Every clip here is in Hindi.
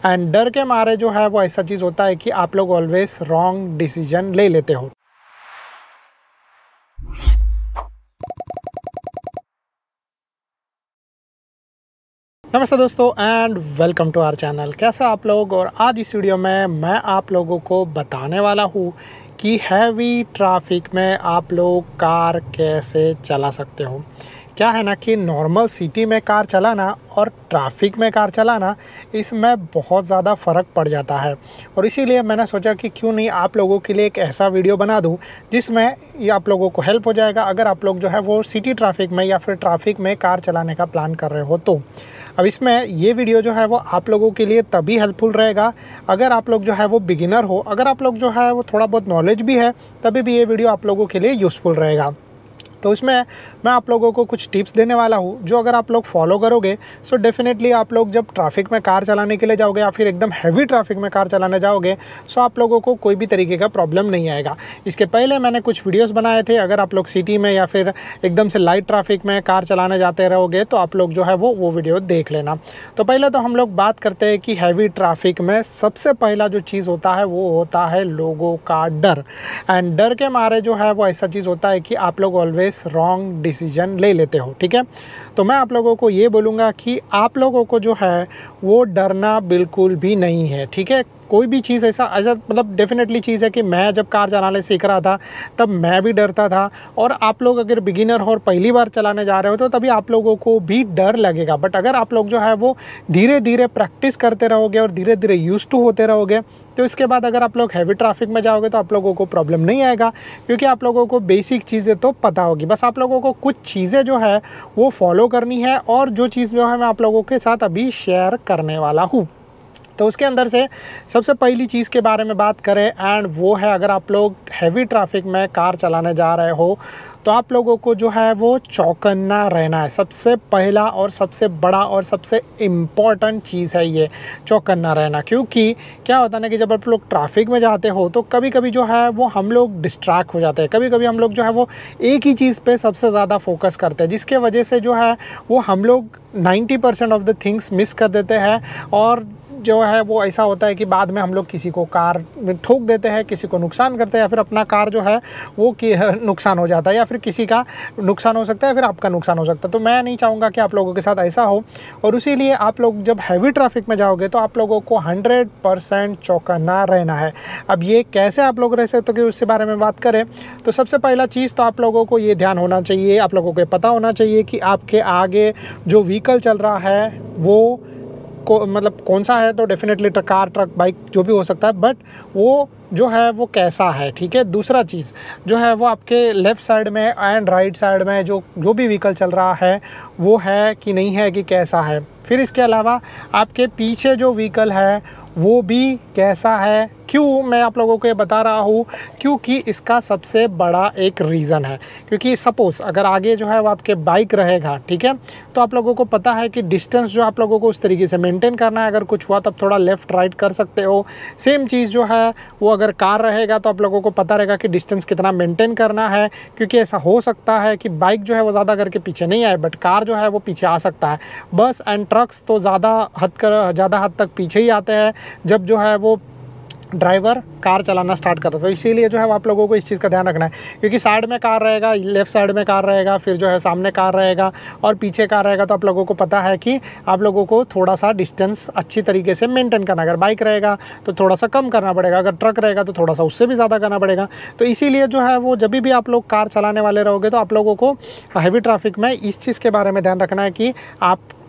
एंड डर के मारे जो है वो ऐसा चीज़ होता है कि आप लोग ऑलवेज रॉन्ग डिसीजन ले लेते हो। नमस्ते दोस्तों and welcome to our channel. कैसे आप लोग? और आज इस वीडियो में मैं आप लोगों को बताने वाला हूँ कि हैवी ट्रैफिक में आप लोग कार कैसे चला सकते हो। क्या है ना कि नॉर्मल सिटी में कार चलाना और ट्रैफिक में कार चलाना, इसमें बहुत ज़्यादा फ़र्क पड़ जाता है। और इसीलिए मैंने सोचा कि क्यों नहीं आप लोगों के लिए एक ऐसा वीडियो बना दूं जिसमें ये आप लोगों को हेल्प हो जाएगा अगर आप लोग जो है वो सिटी ट्रैफिक में या फिर ट्रैफिक में कार चलाने का प्लान कर रहे हो। तो अब इसमें ये वीडियो जो है वो आप लोगों के लिए तभी हेल्पफुल रहेगा अगर आप लोग जो है वो बिगिनर हो। अगर आप लोग जो है वो थोड़ा बहुत नॉलेज भी है तभी भी ये वीडियो आप लोगों के लिए यूज़फुल रहेगा। तो इसमें मैं आप लोगों को कुछ टिप्स देने वाला हूँ जो अगर आप लोग फॉलो करोगे सो डेफिनेटली आप लोग जब ट्रैफिक में कार चलाने के लिए जाओगे या फिर एकदम हैवी ट्रैफिक में कार चलाने जाओगे सो आप लोगों को कोई भी तरीके का प्रॉब्लम नहीं आएगा। इसके पहले मैंने कुछ वीडियोस बनाए थे। अगर आप लोग सिटी में या फिर एकदम से लाइट ट्रैफिक में कार चलाने जाते रहोगे तो आप लोग जो है वो वीडियो देख लेना। तो पहले तो हम लोग बात करते हैं कि हैवी ट्रैफिक में सबसे पहला जो चीज़ होता है वो होता है लोगों का डर। एंड डर के मारे जो है वो ऐसा चीज़ होता है कि आप लोग ऑलवेज रॉन्ग डिसीजन ले लेते हो। ठीक है, तो मैं आप लोगों को ये बोलूँगा कि आप लोगों को जो है वो डरना बिल्कुल भी नहीं है। ठीक है, कोई भी चीज़ ऐसा मतलब डेफिनेटली चीज़ है कि मैं जब कार चलाने सीख रहा था तब मैं भी डरता था। और आप लोग अगर बिगिनर हो और पहली बार चलाने जा रहे हो तो तभी आप लोगों को भी डर लगेगा। बट अगर आप लोग जो है वो धीरे धीरे प्रैक्टिस करते रहोगे और धीरे धीरे यूज़ टू होते रहोगे तो इसके बाद अगर आप लोग हैवी ट्रैफिक में जाओगे तो आप लोगों को प्रॉब्लम नहीं आएगा, क्योंकि आप लोगों को बेसिक चीज़ें तो पता होगी। बस आप लोगों को कुछ चीज़ें जो है वो फॉलो करनी है और जो चीज़ जो है मैं आप लोगों के साथ अभी शेयर करने वाला हूँ। तो उसके अंदर से सबसे पहली चीज़ के बारे में बात करें एंड वो है अगर आप लोग हैवी ट्रैफिक में कार चलाने जा रहे हो तो आप लोगों को जो है वो चौकन्ना रहना है। सबसे पहला और सबसे बड़ा और सबसे इम्पॉर्टेंट चीज़ है ये चौकन्ना रहना। क्योंकि क्या होता है ना कि जब आप लोग ट्रैफिक में जाते हो तो कभी कभी जो है वो हम लोग डिस्ट्रैक्ट हो जाते हैं। कभी कभी हम लोग जो है वो एक ही चीज़ पे सबसे ज़्यादा फोकस करते हैं जिसके वजह से जो है वो हम लोग 90% ऑफ द थिंग्स मिस कर देते हैं। और जो है वो ऐसा होता है कि बाद में हम लोग किसी को कार में ठोक देते हैं, किसी को नुकसान करते हैं या फिर अपना कार जो है वो नुकसान हो जाता है या फिर किसी का नुकसान हो सकता है, फिर आपका नुकसान हो सकता है। तो मैं नहीं चाहूँगा कि आप लोगों के साथ ऐसा हो। और इसीलिए आप लोग जब हैवी ट्रैफिक में जाओगे तो आप लोगों को 100% चौकन्ना रहना है। अब ये कैसे आप लोग रह सकते हो कि उसके बारे में बात करें तो सबसे पहला चीज़ तो आप लोगों को ये ध्यान होना चाहिए, आप लोगों को पता होना चाहिए कि आपके आगे जो व्हीकल चल रहा है वो मतलब कौन सा है। तो डेफिनेटली कार, ट्रक, बाइक जो भी हो सकता है, बट वो जो है वो कैसा है। ठीक है, दूसरा चीज़ जो है वो आपके लेफ़्ट साइड में एंड राइट साइड में जो भी व्हीकल चल रहा है वो है कि नहीं है, कि कैसा है। फिर इसके अलावा आपके पीछे जो व्हीकल है वो भी कैसा है। क्यों मैं आप लोगों को ये बता रहा हूँ? क्योंकि इसका सबसे बड़ा एक रीज़न है। क्योंकि सपोज़ अगर आगे जो है वो आपके बाइक रहेगा, ठीक है, तो आप लोगों को पता है कि डिस्टेंस जो आप लोगों को उस तरीके से मेंटेन करना है। अगर कुछ हुआ तब थोड़ा लेफ़्ट राइट कर सकते हो। सेम चीज़ जो है वो अगर कार रहेगा तो आप लोगों को पता रहेगा कि डिस्टेंस कितना मेंटेन करना है। क्योंकि ऐसा हो सकता है कि बाइक जो है वो ज़्यादा करके पीछे नहीं आए बट कार जो है वो पीछे आ सकता है। बस एंड ट्रक्स तो ज़्यादा हद तक पीछे ही आते हैं जब जो है वो ड्राइवर कार चलाना स्टार्ट करता है। तो इसीलिए जो है आप लोगों को इस चीज़ का ध्यान रखना है, क्योंकि साइड में कार रहेगा, लेफ़्ट साइड में कार रहेगा, फिर जो है सामने कार रहेगा और पीछे कार रहेगा। तो आप लोगों को पता है कि आप लोगों को थोड़ा सा डिस्टेंस अच्छी तरीके से मेंटेन करना। अगर बाइक रहेगा तो थोड़ा सा कम करना पड़ेगा, अगर ट्रक रहेगा तो थोड़ा सा उससे भी ज़्यादा करना पड़ेगा। तो इसीलिए जो है वो जब भी आप लोग कार चलाने वाले रहोगे तो आप लोगों को हैवी ट्रैफिक में इस चीज़ के बारे में ध्यान रखना है कि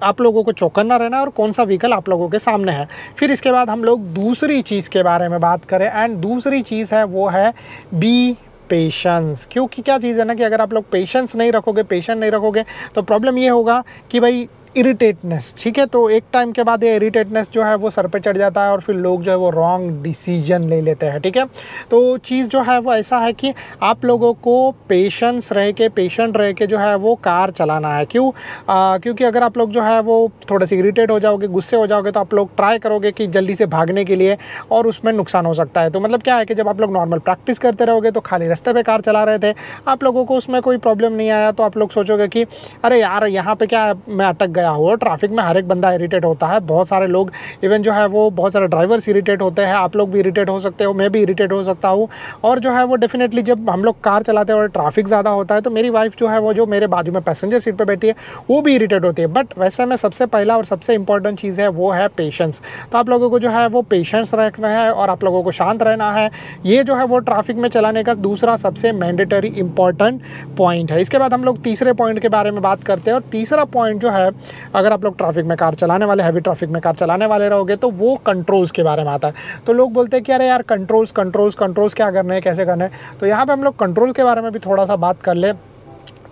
आप लोगों को चौकन्ना रहना है और कौन सा व्हीकल आप लोगों के सामने है। फिर इसके बाद हम लोग दूसरी चीज़ के बारे में बात करें एंड दूसरी चीज़ है वो है बी पेशेंस। क्योंकि क्या चीज़ है ना कि अगर आप लोग पेशेंस नहीं रखोगे तो प्रॉब्लम ये होगा कि भाई इरिटेटनेस। ठीक है, तो एक टाइम के बाद ये इरिटेटनेस जो है वो सर पे चढ़ जाता है और फिर लोग जो है वो रॉन्ग डिसीजन ले लेते हैं। ठीक है, तो चीज़ जो है वो ऐसा है कि आप लोगों को पेशेंट रह के जो है वो कार चलाना है। क्योंकि अगर आप लोग जो है वो थोड़े से इरिटेट हो जाओगे, गुस्से हो जाओगे तो आप लोग ट्राई करोगे कि जल्दी से भागने के लिए और उसमें नुकसान हो सकता है। तो मतलब क्या है कि जब आप लोग नॉर्मल प्रैक्टिस करते रहोगे तो खाली रास्ते पे कार चला रहे थे, आप लोगों को उसमें कोई प्रॉब्लम नहीं आया, तो आप लोग सोचोगे कि अरे यार यहाँ पे क्या मैं अटक गया हो। ट्रैफिक में हर एक बंदा इरिटेट होता है, बहुत सारे लोग, इवन जो है वो बहुत सारे ड्राइवर्स इरिटेट होते हैं, आप लोग भी इरिटेट हो सकते हो, मैं भी इरिटेट हो सकता हूँ। और जो है वो डेफिनेटली जब हम लोग कार चलाते हैं और ट्रैफिक ज़्यादा होता है तो मेरी वाइफ जो है वो जो मेरे बाजू में पैसेंजर सीट पर बैठी है वो भी इरिटेट होती है। बट वैसे में सबसे पहला और सबसे इंपॉर्टेंट चीज़ है वो है पेशेंस। तो आप लोगों को जो है वो पेशेंस रखना है और आप लोगों को शांत रहना है। ये जो है वो ट्रैफिक में चलाने का दूसरा सबसे मैंडेटरी इंपॉर्टेंट पॉइंट है। इसके बाद हम लोग तीसरे पॉइंट के बारे में बात करते हैं। और तीसरा पॉइंट जो है, अगर आप लोग ट्रैफिक में कार चलाने वाले, हैवी ट्रैफिक में कार चलाने वाले रहोगे तो वो कंट्रोल्स के बारे में आता है। तो लोग बोलते हैं कि अरे यार कंट्रोल्स कंट्रोल्स कंट्रोल्स क्या करने हैं, कैसे करने हैं। तो यहाँ पे हम लोग कंट्रोल के बारे में भी थोड़ा सा बात कर ले।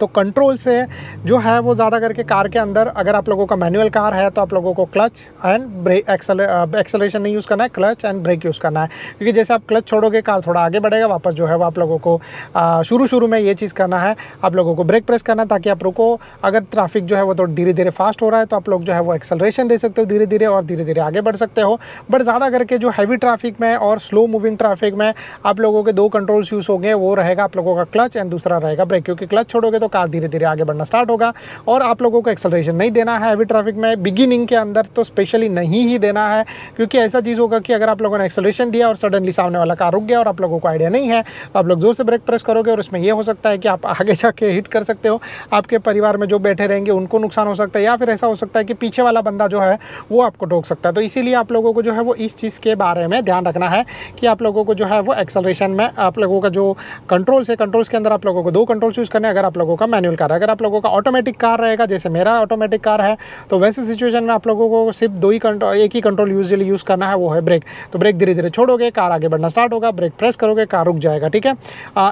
तो कंट्रोल से जो है वो ज़्यादा करके कार के अंदर, अगर आप लोगों का मैनुअल कार है तो आप लोगों को क्लच एंड ब्रेक, एक्सेलरेशन नहीं यूज़ करना है, क्लच एंड ब्रेक यूज़ करना है। क्योंकि जैसे आप क्लच छोड़ोगे कार थोड़ा आगे बढ़ेगा, वापस जो है वो आप लोगों को शुरू में ये चीज़ करना है, आप लोगों को ब्रेक प्रेस करना है ताकि आप रुको। अगर ट्रैफिक जो है वो तो धीरे धीरे फास्ट हो रहा है तो आप लोग जो है वो एक्सेलरेशन दे सकते हो धीरे धीरे, और धीरे धीरे आगे बढ़ सकते हो। बट ज़्यादा करके जो हैवी ट्रैफिक में और स्लो मूविंग ट्रैफिक में आप लोगों के दो कंट्रोल्स यूज़ होंगे, वो रहेगा आप लोगों का क्लच एंड दूसरा रहेगा ब्रेक। क्योंकि क्लच छोड़ोगे तो कार धीरे धीरे आगे बढ़ना स्टार्ट होगा और आप लोगों को एक्सेलरेशन नहीं देना है हैवी ट्रैफिक में, बिगिनिंग के अंदर तो स्पेशली नहीं ही देना है। क्योंकि ऐसा चीज़ होगा कि अगर आप लोगों ने एक्सेलरेशन दिया और सडनली सामने वाला कार रुक गया और आप लोगों को आइडिया नहीं है तो आप लोग जोर से ब्रेक प्रेस करोगे और इसमें यह हो सकता है कि आप आगे जाके हिट कर सकते हो, आपके परिवार में जो बैठे रहेंगे उनको नुकसान हो सकता है, या फिर ऐसा हो सकता है कि पीछे वाला बंदा जो है वो आपको ठोक सकता है। तो इसीलिए आप लोगों को जो है वो इस चीज़ के बारे में ध्यान रखना है कि आप लोगों को जो है वो एक्सेलरेशन में आप लोगों का जो कंट्रोल्स है, कंट्रोल्स के अंदर आप लोगों को दो कंट्रोल्स यूज़ करने हैं। अगर आप लोगों का मैनुअल कार है, अगर आप लोगों का ऑटोमेटिक कार रहेगा, जैसे मेरा ऑटोमेटिक कार है, तो वैसे सिचुएशन में आप लोगों को सिर्फ एक ही कंट्रोल यूजुअली यूज़ करना है, वो है ब्रेक। तो ब्रेक धीरे धीरे छोड़ोगे, कार आगे बढ़ना स्टार्ट होगा, ब्रेक प्रेस करोगे, कार रुक जाएगा। ठीक है।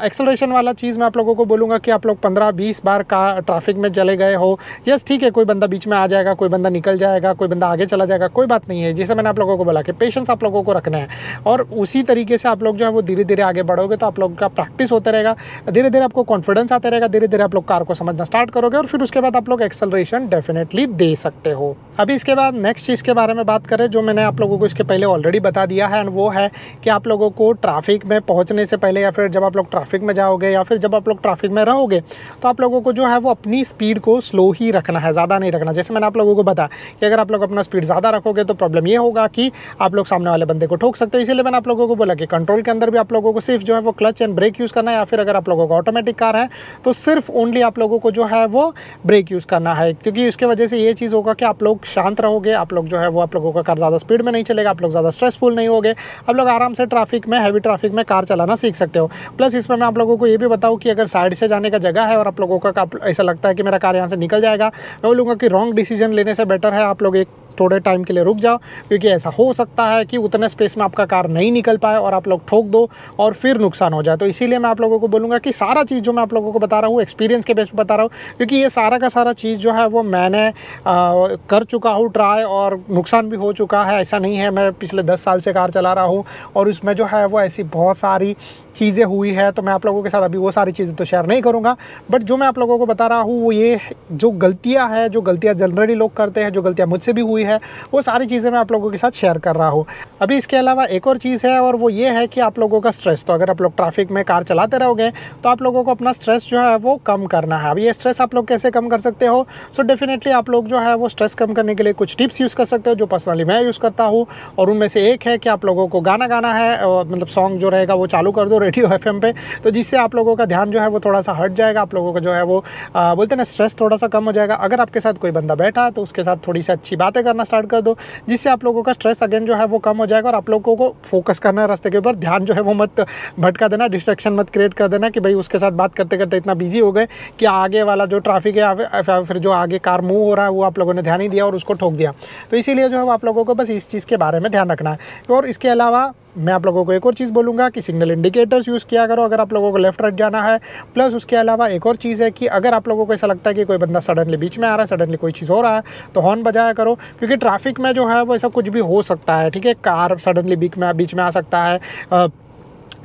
एक्सेलरेशन वाला चीज़ मैं आप लोगों को बोलूँगा कि आप लोग 15-20 बार कार ट्रैफिक में चले गए हो, यस ठीक है, कोई बंदा बीच में आ जाएगा, कोई बंदा निकल जाएगा, कोई बंदा आगे चला जाएगा, कोई बात नहीं है। जैसे मैंने आप लोगों को बोला कि पेशेंस आप लोगों को रखना है और उसी तरीके से आप लोग जो है वो धीरे धीरे आगे बढ़ोगे तो आप लोग का प्रैक्टिस होते रहेगा, धीरे धीरे आपको कॉन्फिडेंस आते रहेगा, धीरे धीरे आप लोग कार को समझना स्टार्ट करोगे और फिर उसके बाद आप लोग एक्सेलरेशन डेफिनेटली दे सकते हो। अभी इसके बाद नेक्स्ट चीज़ के बारे में बात करें जो मैंने आप लोगों को इसके पहले ऑलरेडी बता दिया है, एंड वो है कि आप लोगों को ट्रैफिक में पहुंचने से पहले या फिर जब आप लोग ट्रैफिक में जाओगे या फिर जब आप लोग ट्रैफिक में रहोगे तो आप लोगों को जो है वो अपनी स्पीड को स्लो ही रखना है, ज़्यादा नहीं रखना। जैसे मैंने आप लोगों को बताया कि अगर आप लोग अपना स्पीड ज़्यादा रखोगे तो प्रॉब्लम ये होगा कि आप लोग सामने वाले बंदे को ठोक सकते हो। इसीलिए मैंने आप लोगों को बोला कि कंट्रोल के अंदर भी आप लोगों को सिर्फ जो है वो क्लच एंड ब्रेक यूज़ करना है, या फिर अगर आप लोगों का ऑटोमेटिक कार है तो सिर्फ ओनली आप लोगों को जो है वो ब्रेक यूज़ करना है। क्योंकि उसके वजह से ये चीज़ होगा कि आप लोग शांत रहोगे, आप लोग जो है वो आप लोगों का कार ज़्यादा स्पीड में नहीं चलेगा, आप लोग ज़्यादा स्ट्रेसफुल नहीं होगे, आप लोग आराम से ट्रैफिक में, हैवी ट्रैफिक में कार चलाना सीख सकते हो। प्लस इसमें मैं आप लोगों को ये भी बताऊँ कि अगर साइड से जाने का जगह है और आप लोगों का ऐसा लगता है कि मेरा कार यहाँ से निकल जाएगा, मैं बोलूँगा कि रॉन्ग डिसीजन लेने से बेटर है आप लोग एक थोड़े टाइम के लिए रुक जाओ। क्योंकि ऐसा हो सकता है कि उतने स्पेस में आपका कार नहीं निकल पाए और आप लोग ठोक दो और फिर नुकसान हो जाए। तो इसीलिए मैं आप लोगों को बोलूँगा कि सारा चीज़ जो मैं आप लोगों को बता रहा हूँ एक्सपीरियंस के बेस पे बता रहा हूँ, क्योंकि ये सारा का सारा चीज़ जो है वो मैंने कर चुका हूँ ट्राई और नुकसान भी हो चुका है। ऐसा नहीं है, मैं पिछले 10 साल से कार चला रहा हूँ और उसमें जो है वो ऐसी बहुत सारी चीज़ें हुई है। तो मैं आप लोगों के साथ अभी वो सारी चीज़ें तो शेयर नहीं करूँगा, बट जो मैं आप लोगों को बता रहा हूँ वो ये जो गलतियाँ हैं, जो गलतियाँ जनरली लोग करते हैं, जो गलतियाँ मुझसे भी हुई है, वो सारी चीज़ें मैं आप लोगों के साथ शेयर कर रहा हूँ। अभी इसके अलावा एक और चीज़ है और वो ये है कि आप लोगों का स्ट्रेस। तो अगर आप लोग ट्रैफिक में कार चलाते रहोगे तो आप लोगों को अपना स्ट्रेस जो है वो कम करना है। अब ये स्ट्रेस आप लोग कैसे कम कर सकते हो? सो डेफिनेटली आप लोग जो है वो स्ट्रेस कम करने के लिए कुछ टिप्स यूज़ कर सकते हो जो पर्सनली मैं यूज़ करता हूँ, और उनमें से एक है कि आप लोगों को गाना गाना है, मतलब सॉन्ग जो रहेगा वो चालू कर दो रेडियो FM पे, तो जिससे आप लोगों का ध्यान जो है वो थोड़ा सा हट जाएगा, आप लोगों का जो है वो बोलते हैं ना स्ट्रेस थोड़ा सा कम हो जाएगा। अगर आपके साथ कोई बंदा बैठा है तो उसके साथ थोड़ी सी अच्छी बातें करना स्टार्ट कर दो, जिससे आप लोगों का स्ट्रेस अगेन जो है वो कम हो जाएगा और आप लोगों को फोकस करना है रास्ते के ऊपर। ध्यान जो है वो मत भटका देना, डिस्ट्रैक्शन मत क्रिएट कर देना कि भाई उसके साथ बात करते करते इतना बिजी हो गए कि आगे वाला जो ट्रैफिक है फिर जो आगे कार मूव हो रहा है वो आप लोगों ने ध्यान नहीं दिया और उसको ठोक दिया। तो इसीलिए जो है आप लोगों को बस इस चीज़ के बारे में ध्यान रखना है। और इसके अलावा मैं आप लोगों को एक और चीज़ बोलूँगा कि सिग्नल इंडिकेटर्स यूज़ किया करो अगर आप लोगों को लेफ्ट राइट जाना है। प्लस उसके अलावा एक और चीज़ है कि अगर आप लोगों को ऐसा लगता है कि कोई बंदा सडनली बीच में आ रहा है, सडनली कोई चीज़ हो रहा है, तो हॉर्न बजाया करो, क्योंकि ट्रैफिक में जो है वो ऐसा कुछ भी हो सकता है। ठीक है, कार सडनली बीच में आ सकता है,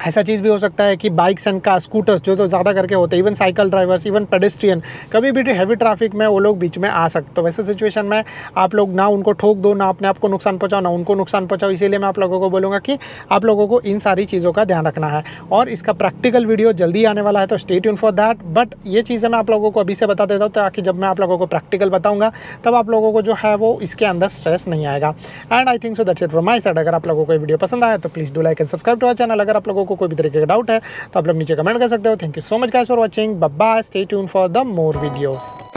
ऐसा चीज़ भी हो सकता है कि बाइक्स एंड कार स्कूटर्स जो तो ज़्यादा करके होते हैं, even cycle drivers, even pedestrian, कभी भी हैवी ट्रैफिक में वो लोग बीच में आ सकते। तो वैसे सिचुएशन में आप लोग ना उनको ठोक दो, ना अपने आप को नुकसान पहुंचाओ, ना उनको नुकसान पहुंचाओ। इसीलिए मैं आप लोगों को बोलूँगा कि आप लोगों को इन सारी चीज़ों का ध्यान रखना है। और इसका प्रैक्टिकल वीडियो जल्दी आने वाला है, तो stay tune for that. But ये चीज़ें मैं आप लोगों को अभी से बता देता हूँ, ताकि जब मैं आप लोगों को प्रैक्टिकल बताऊँगा तब आप लोगों को जो है वो इसके अंदर स्ट्रेस नहीं आएगा। And I think so that's it from my side. अगर आप लोगों को ये वीडियो पसंद आया तो please do like and subscribe to our channel. अगर आप लोगों को कोई भी तरीके का डाउट है तो आप लोग नीचे कमेंट कर सकते हो। Thank you so much guys for watching. Bye bye, stay tune for the more videos.